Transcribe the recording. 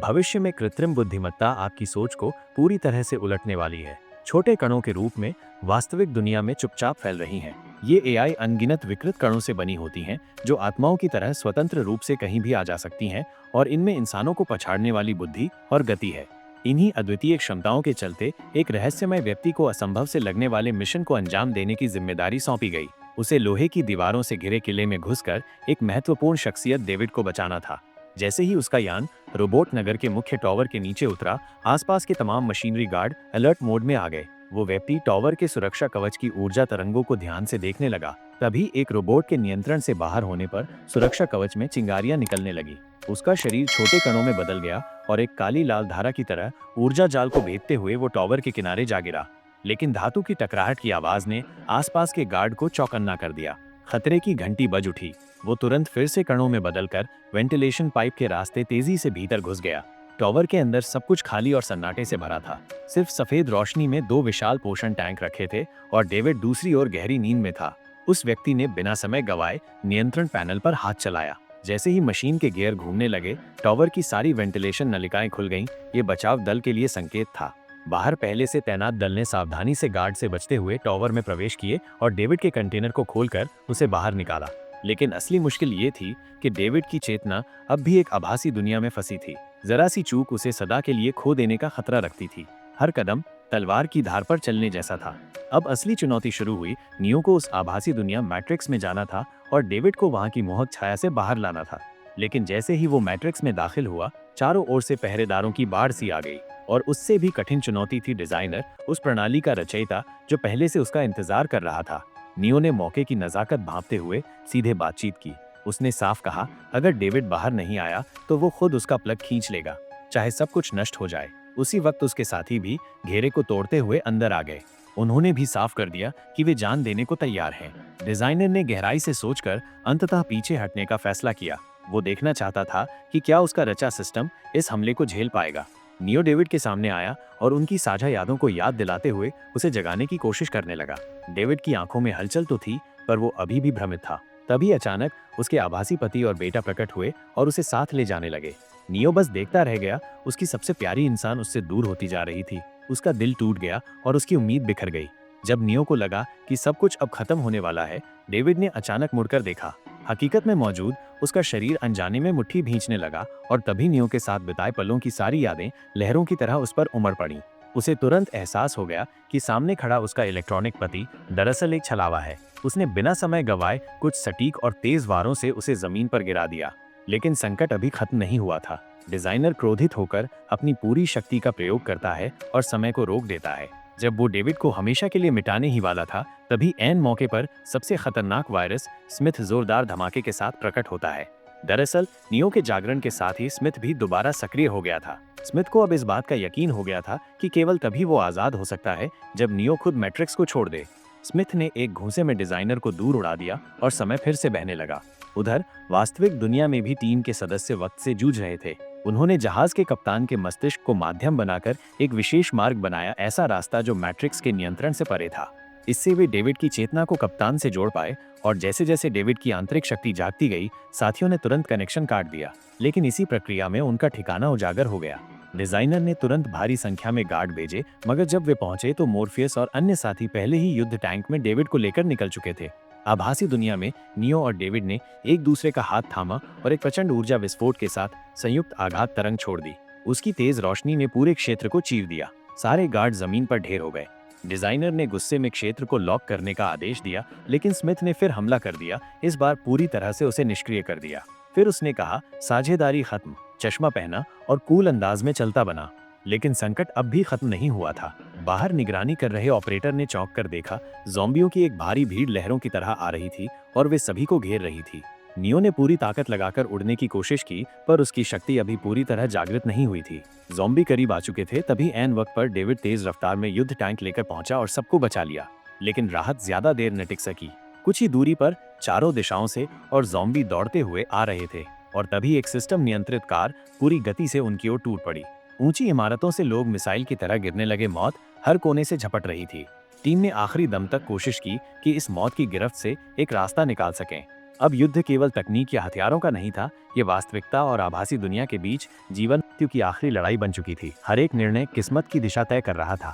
भविष्य में कृत्रिम बुद्धिमत्ता आपकी सोच को पूरी तरह से उलटने वाली है। छोटे कणों के रूप में वास्तविक दुनिया में चुपचाप फैल रही हैं। ये एआई अनगिनत विकृत कणों से बनी होती हैं, जो आत्माओं की तरह स्वतंत्र रूप से कहीं भी आ जा सकती हैं और इनमें इंसानों को पछाड़ने वाली बुद्धि और गति है। इन्हीं अद्वितीय क्षमताओं के चलते एक रहस्यमय व्यक्ति को असंभव से लगने वाले मिशन को अंजाम देने की जिम्मेदारी सौंपी गई। उसे लोहे की दीवारों से घिरे किले में घुसकर एक महत्वपूर्ण शख्सियत डेविड को बचाना था। जैसे ही उसका यान रोबोट नगर के मुख्य टॉवर के नीचे उतरा, आसपास के तमाम मशीनरी गार्ड अलर्ट मोड में आ गए। वो व्यक्ति टॉवर के सुरक्षा कवच की ऊर्जा तरंगों को ध्यान से देखने लगा। तभी एक रोबोट के नियंत्रण से बाहर होने पर सुरक्षा कवच में चिंगारियां निकलने लगी। उसका शरीर छोटे कणों में बदल गया और एक काली लाल धारा की तरह ऊर्जा जाल को भेदते हुए वो टॉवर के किनारे जा गिरा। लेकिन धातु की टकराहट की आवाज ने आसपास के गार्ड को चौकन्ना कर दिया। खतरे की घंटी बज उठी। वो तुरंत फिर से कणों में बदलकर वेंटिलेशन पाइप के रास्ते तेजी से भीतर घुस गया। टॉवर के अंदर सब कुछ खाली और सन्नाटे से भरा था। सिर्फ सफेद रोशनी में दो विशाल पोषण टैंक रखे थे और डेविड दूसरी ओर गहरी नींद में था। उस व्यक्ति ने बिना समय गवाए नियंत्रण पैनल पर हाथ चलाया। जैसे ही मशीन के गियर घूमने लगे, टॉवर की सारी वेंटिलेशन नलिकाएं खुल गईं। ये बचाव दल के लिए संकेत था। बाहर पहले से तैनात दल ने सावधानी से गार्ड से बचते हुए टॉवर में प्रवेश किए और डेविड के कंटेनर को खोलकर उसे बाहर निकाला। लेकिन असली मुश्किल ये थी कि डेविड की चेतना अब भी एक आभासी दुनिया में फंसी थी। जरा सी चूक उसे सदा के लिए खो देने का खतरा रखती थी। हर कदम तलवार की धार पर चलने जैसा था। अब असली चुनौती शुरू हुई। नियो को उस आभासी दुनिया मैट्रिक्स में जाना था और डेविड को वहां की मोहक छाया से बाहर लाना था। लेकिन जैसे ही वो मैट्रिक्स में दाखिल हुआ, चारों ओर से पहरेदारों की बाढ़ सी आ गई। और उससे भी कठिन चुनौती थी डिजाइनर, उस प्रणाली का रचयिता जो पहले से उसका इंतजार कर रहा था। नियो ने मौके की नजाकत भांपते हुए सीधे बातचीत की। उसने साफ कहा, अगर डेविड बाहर नहीं आया तो वो खुद उसका प्लग खींच लेगा, चाहे सब कुछ नष्ट हो जाए। उसी वक्त उसके साथी भी घेरे को तोड़ते हुए अंदर आ गए। उन्होंने भी साफ कर दिया कि वे जान देने को तैयार हैं। डिजाइनर ने गहराई से सोचकर अंततः पीछे हटने का फैसला किया। वो देखना चाहता था कि क्या उसका रचा सिस्टम इस हमले को झेल पाएगा। नियो डेविड के सामने आया और उनकी साझा यादों को याद दिलाते हुए उसे जगाने की कोशिश करने लगा। डेविड की आंखों में हलचल तो थी, पर वो अभी भी भ्रमित था। तभी अचानक उसके आभासी पति और बेटा प्रकट हुए और उसे साथ ले जाने लगे। नियो बस देखता रह गया। उसकी सबसे प्यारी इंसान उससे दूर होती जा रही थी। उसका दिल टूट गया और उसकी उम्मीद बिखर गई। जब नियो को लगा कि सब कुछ अब खत्म होने वाला है, डेविड ने अचानक मुड़कर देखा। हकीकत में मौजूद उसका शरीर अनजाने में मुट्ठी भींचने लगा और तभी नियो के साथ बिताए पलों की सारी यादें लहरों की तरह उस पर उमड़ पड़ी। उसे तुरंत एहसास हो गया कि सामने खड़ा उसका इलेक्ट्रॉनिक पति दरअसल एक छलावा है। उसने बिना समय गवाए कुछ सटीक और तेज वारों से उसे जमीन पर गिरा दिया। लेकिन संकट अभी खत्म नहीं हुआ था। डिजाइनर क्रोधित होकर अपनी पूरी शक्ति का प्रयोग करता है और समय को रोक देता है। जब वो डेविड को हमेशा के लिए मिटाने ही वाला था, तभी ऐन मौके पर सबसे खतरनाक वायरस स्मिथ जोरदार धमाके के साथ प्रकट होता है। दरअसल नियो के जागरण के साथ ही स्मिथ भी दोबारा सक्रिय हो गया था। स्मिथ को अब इस बात का यकीन हो गया था कि केवल तभी वो आजाद हो सकता है जब नियो खुद मैट्रिक्स को छोड़ दे। स्मिथ ने एक घूंसे में डिजाइनर को दूर उड़ा दिया और समय फिर से बहने लगा। उधर वास्तविक दुनिया में भी टीम के सदस्य वक्त से जूझ रहे थे। उन्होंने जहाज के कप्तान के मस्तिष्क को माध्यम बनाकर एक विशेष मार्ग बनाया, ऐसा रास्ता जो मैट्रिक्स के नियंत्रण से परे था। इससे वे डेविड की चेतना को कप्तान से जोड़ पाए और जैसे जैसे डेविड की आंतरिक शक्ति जागती गई, साथियों ने तुरंत कनेक्शन काट दिया। लेकिन इसी प्रक्रिया में उनका ठिकाना उजागर हो गया। डिजाइनर ने तुरंत भारी संख्या में गार्ड भेजे, मगर जब वे पहुंचे तो मोर्फियस और अन्य साथी पहले ही युद्ध टैंक में डेविड को लेकर निकल चुके थे। आभासी दुनिया में नियो और डेविड ने एक दूसरे का हाथ थामा और एक प्रचंड ऊर्जा विस्फोट के साथ संयुक्त आघात तरंग छोड़ दी। उसकी तेज रोशनी ने पूरे क्षेत्र को चीर दिया। सारे गार्ड जमीन पर ढेर हो गए। डिजाइनर ने गुस्से में क्षेत्र को लॉक करने का आदेश दिया, लेकिन स्मिथ ने फिर हमला कर दिया। इस बार पूरी तरह से उसे निष्क्रिय कर दिया। फिर उसने कहा, साझेदारी खत्म। चश्मा पहना और कूल अंदाज में चलता बना। लेकिन संकट अब भी खत्म नहीं हुआ था। बाहर निगरानी कर रहे ऑपरेटर ने चौंक कर देखा। ज़ॉम्बियों की एक भारी भीड़ लहरों की तरह आ रही थी और वे सभी को घेर रही थी। नियो ने पूरी ताकत लगाकर उड़ने की कोशिश की, पर उसकी शक्ति अभी पूरी तरह जागृत नहीं हुई थी। ज़ॉम्बी करीब आ चुके थे। तभी ऐन वक्त पर डेविड तेज रफ्तार में युद्ध टैंक लेकर पहुंचा और सबको बचा लिया। लेकिन राहत ज्यादा देर न टिक सकी। कुछ ही दूरी पर चारों दिशाओं से और ज़ॉम्बी दौड़ते हुए आ रहे थे और तभी एक सिस्टम नियंत्रित कार पूरी गति से उनकी ओर टूट पड़ी। ऊंची इमारतों से लोग मिसाइल की तरह गिरने लगे। मौत हर कोने से झपट रही थी। टीम ने आखिरी दम तक कोशिश की कि इस मौत की गिरफ्त से एक रास्ता निकाल सकें। अब युद्ध केवल तकनीक या हथियारों का नहीं था, ये वास्तविकता और आभासी दुनिया के बीच जीवन मृत्यु की आखिरी लड़ाई बन चुकी थी। हर एक निर्णय किस्मत की दिशा तय कर रहा था।